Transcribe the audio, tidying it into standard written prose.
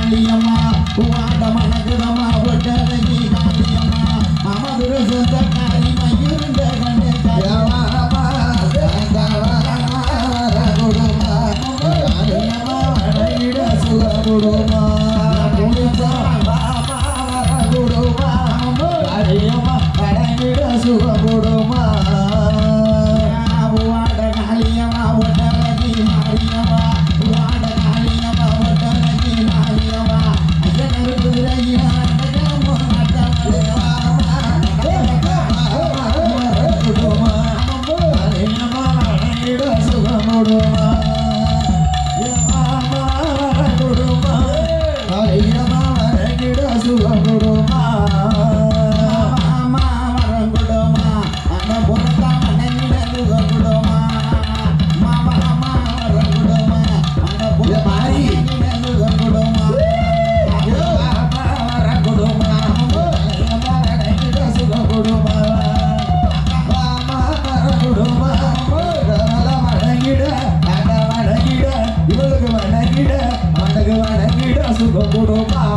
காளியம்மா வாட மணக்குதம்மா ஒட்டரகி காளியம்மா அமதுர சொந்த காளி மயிருந்த கண்ணே காளியம்மா காளியம்மா வடகிட சுகமுடுமா குடுமா காளியம்மா வடகிட சுகமுடுமா வாட காளியம்மா ஒட்டரகி காளியம்மா வாட காளியம்மா ஒட்டரகி காளியம்மா ஐயனர் குதிரையினா சுகம் கொடுமா